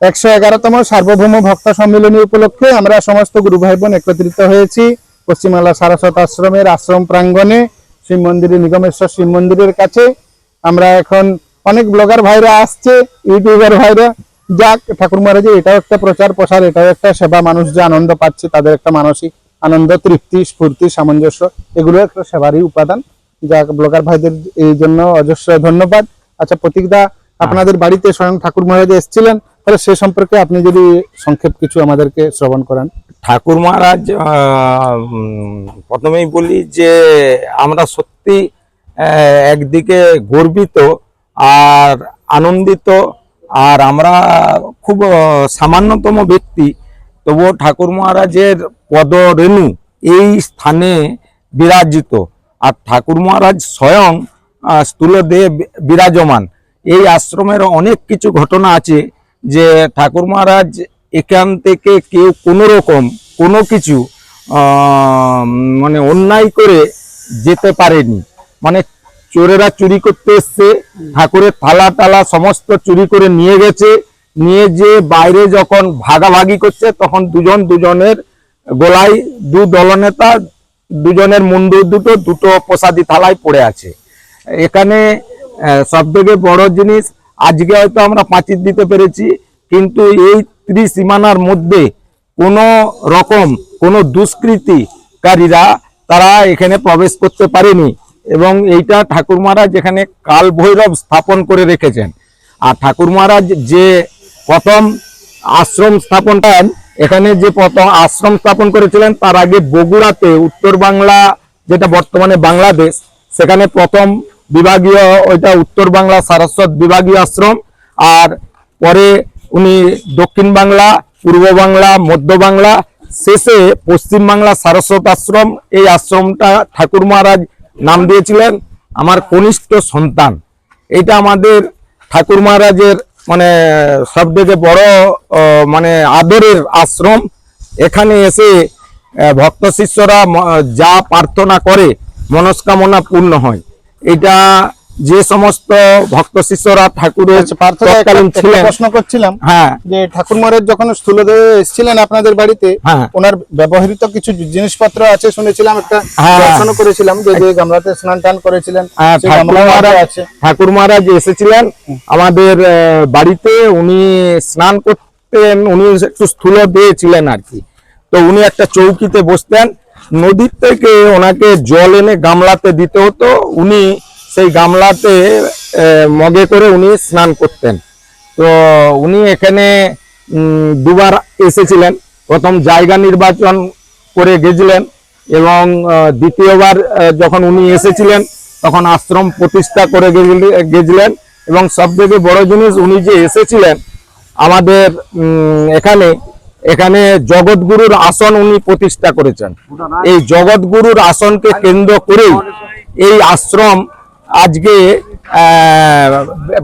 111তম সার্বভৌম ভক্ত সম্মেলনী উপলক্ষে আমরা সমস্ত গুরু ভাই বোন একত্রিত হয়েছি পশ্চিমবাংলা সারস্বত আশ্রমের আশ্রম প্রাঙ্গণে শিব মন্দিরে, নিগমেশ্বর শিব মন্দিরের কাছে। আমরা এখন অনেক ব্লগার ভাইরা আসছে, ইউটিউবার ভাইরা, যাক ঠাকুর মহারাজের এটাও একটা প্রচার প্রসার, এটাও একটা সেবা। মানুষ যে আনন্দ পাচ্ছে, তাদের একটা মানসিক আনন্দ, তৃপ্তি, স্ফূর্তি, সামঞ্জস্য, এগুলো একটা সেবারই উপাদান। যাক ব্লগার ভাইদের এই জন্য অজস্র ধন্যবাদ। আচ্ছা প্রতীকদা, আপনাদের বাড়িতে স্বয়ং ঠাকুর মহারাজ এসেছিলেন, তাহলে সে সম্পর্কে আপনি যদি সংক্ষেপ কিছু আমাদেরকে শ্রবণ করেন। ঠাকুর মহারাজ, প্রথমেই বলি যে আমরা সত্যি একদিকে গর্বিত আর আনন্দিত, আর আমরা খুব সামান্যতম ব্যক্তি, তবুও ঠাকুর মহারাজের পদরেণু এই স্থানে বিরাজিত। আর ঠাকুর মহারাজ স্বয়ং স্থূলদেহে বিরাজমান। এই আশ্রমের অনেক কিছু ঘটনা আছে যে ঠাকুর মহারাজ এখান থেকে কেউ কোনো রকম কোনো কিছু মানে অন্যায় করে যেতে পারেনি। মানে চোরেরা চুরি করতে এসছে, ঠাকুরের থালা টালা সমস্ত চুরি করে নিয়ে গেছে, নিয়ে যে বাইরে যখন ভাগাভাগি করছে তখন দুজনের গলায়, দু দলনেতা দুজনের মুন্ডু দুটো প্রসাদী থালায় পড়ে আছে। এখানে সব থেকে বড় জিনিস, আজকে হয়তো আমরা পাঁচির দিতে পেরেছি, কিন্তু এই ত্রিসীমানার মধ্যে কোনো রকম কোনো দুষ্কৃতিকারীরা তারা এখানে প্রবেশ করতে পারেনি। এবং এইটা ঠাকুর মহারাজ এখানে কাল ভৈরব স্থাপন করে রেখেছেন। আর ঠাকুর মহারাজ যে প্রথম আশ্রম স্থাপনটা, এখানে যে প্রথম আশ্রম স্থাপন করেছিলেন, তার আগে বগুড়াতে, উত্তর বাংলা যেটা বর্তমানে বাংলাদেশ, সেখানে প্রথম বিভাগীয় ওইটা উত্তর বাংলা সারস্বত বিভাগীয় আশ্রম। আর পরে উনি দক্ষিণ বাংলা, পূর্ব বাংলা, মধ্য বাংলা, শেষে পশ্চিম বাংলা সারস্বত আশ্রম। এই আশ্রমটা ঠাকুর মহারাজ নাম দিয়েছিলেন আমার কনিষ্ঠ সন্তান। এটা আমাদের ঠাকুর মহারাজের মানে সব থেকে বড় মানে আদরের আশ্রম। এখানে এসে ভক্ত শিষ্যরা যা প্রার্থনা করে মনস্কামনা পূর্ণ হয়। এটা যে সমস্ত ভক্ত শিষ্যরা ঠাকুরের প্রশ্ন করছিলাম, হ্যাঁ, যে ঠাকুর মহারাজ যখন স্থূলদেহে এসেছিলেন আপনাদের বাড়িতে, ওনার ব্যবহৃত কিছু জিনিসপত্র আছে শুনেছিলাম, একটা দর্শন করেছিলাম, যে গামলাতে স্নান টান করেছিলেন। ঠাকুর মহারাজ এসেছিলেন আমাদের বাড়িতে, উনি স্নান করতেন, উনি একটু স্থূলদেহে ছিলেন আর কি। তো উনি একটা চৌকিতে বসতেন, নদীর থেকে ওনাকে জল এনে গামলাতে দিতে হতো, উনি সেই গামলাতে মগে করে উনি স্নান করতেন। তো উনি এখানে দুবার এসেছিলেন। প্রথম জায়গা নির্বাচন করে গেছিলেন, এবং দ্বিতীয়বার যখন উনি এসেছিলেন তখন আশ্রম প্রতিষ্ঠা করে গেছিলেন। এবং সব থেকে বড় জিনিস, উনি যে এসেছিলেন আমাদের এখানে জগৎগুরুর আসন উনি প্রতিষ্ঠা করেছেন। এই জগৎগুরুর আসনকে কেন্দ্র করেই এই আশ্রম আজকে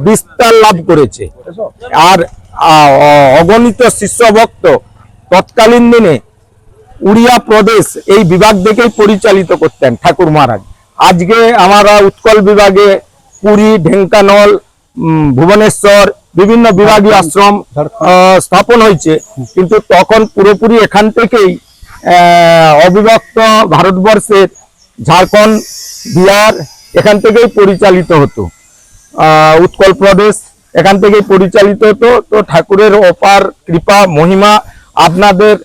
বিস্তার লাভ করেছে। আর অগণিত শিষ্য ভক্ত তৎকালীন দিনে উড়িয়া প্রদেশ এই বিভাগ থেকেই পরিচালিত করতেন ঠাকুর মহারাজ। আজকে আমরা উৎকল বিভাগে পুরী, ঢেঙ্কানাল, ভুবনেশ্বর বিভিন্ন বিভাগীয় আশ্রম স্থাপন হয়েছে, কিন্তু তখন পুরোপুরি এখান থেকেই অবিভক্ত ভারতবর্ষের ঝাড়খণ্ড, বিহার এখান থেকেই পরিচালিত হতো। উৎকল প্রদেশ এখান থেকেই পরিচালিত হতো। তো ঠাকুরের অপার কৃপা মহিমা, আপনাদের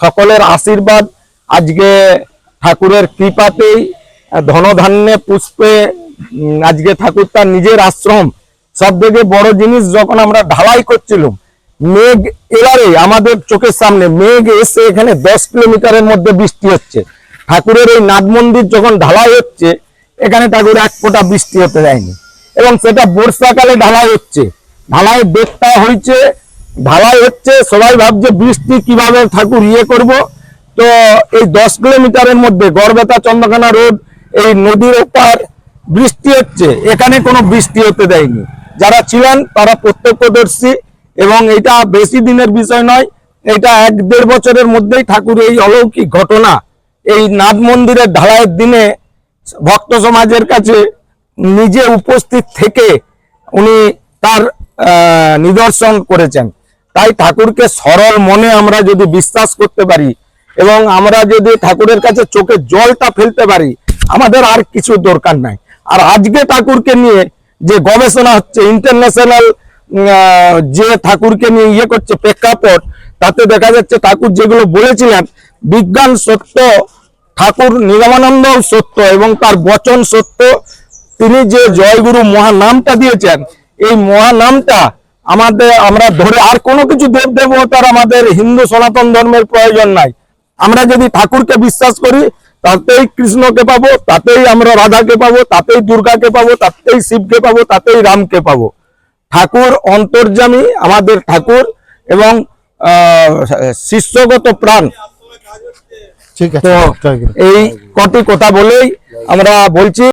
সকলের আশীর্বাদ, আজকে ঠাকুরের কৃপাতেই ধনধান্যে পুষ্পে আজকে ঠাকুর তার নিজের আশ্রম। সব থেকে বড় জিনিস, যখন আমরা ঢালাই করছিলাম, মেঘ এবারে আমাদের চোখের সামনে মেঘ এসে এখানে 10 কিলোমিটারের মধ্যে বৃষ্টি হচ্ছে। ঠাকুরের এই নাট মন্দির যখন ঢালাই হচ্ছে, এখানে ঠাকুর এক ফোঁটা বৃষ্টি হতে দেয়নি। এবং সেটা বর্ষাকালে ঢালাই হচ্ছে, ঢালাই দেখতে হয়েছে, ঢালাই হচ্ছে, সবাই ভাবছে বৃষ্টি কিভাবে ঠাকুর করব। তো এই 10 কিলোমিটারের মধ্যে গড়বেতা চন্দ্রকানা রোড, এই নদীর ওপার বৃষ্টি হচ্ছে, এখানে কোনো বৃষ্টি হতে দেয়নি। যারা ছিলেন তারা প্রত্যক্ষদর্শী। এবং এটা বেশি দিনের বিষয় নয়, এটা 1-1.5 বছরের মধ্যেই ঠাকুর এই অলৌকিক ঘটনা এই নাট মন্দিরের ঢালাইয়ের দিনে ভক্ত সমাজের কাছে নিজে উপস্থিত থেকে উনি তার নিদর্শন করেছেন। তাই ঠাকুরকে সরল মনে আমরা যদি বিশ্বাস করতে পারি এবং আমরা যদি ঠাকুরের কাছে চোখে জলটা ফেলতে পারি, আমাদের আর কিছু দরকার নাই। আর আজকে ঠাকুরকে নিয়ে যে গবেষণা হচ্ছে, ইন্টারন্যাশনাল যে ঠাকুরকে নিয়ে ইয়ে করছে প্রেক্ষাপট, তাতে দেখা যাচ্ছে ঠাকুর যেগুলো বলেছিলেন বিজ্ঞান সত্য, ঠাকুর নিগমানন্দ সত্য এবং তার বচন সত্য। তিনি যে জয়গুরু মহানামটা দিয়েছেন, এই মহানামটা আমরা ধরে আর কোনো কিছু দেব দেবতার আমাদের হিন্দু সনাতন ধর্মের প্রয়োজন নাই। আমরা যদি ঠাকুরকে বিশ্বাস করি, তাতেই কৃষ্ণকে পাবো, তাতেই আমরা রাধাকে পাবো, তাতেই দুর্গাকে পাবো, তাতেই শিবকে পাবো, তাতেই রামকে পাবো। ঠাকুর অন্তর্যামী, আমাদের ঠাকুর এবং শিষ্যগত প্রাণ। ঠিক আছে, তো জয় গুরু। এই কটি কথা বলেই আমরা বলছি।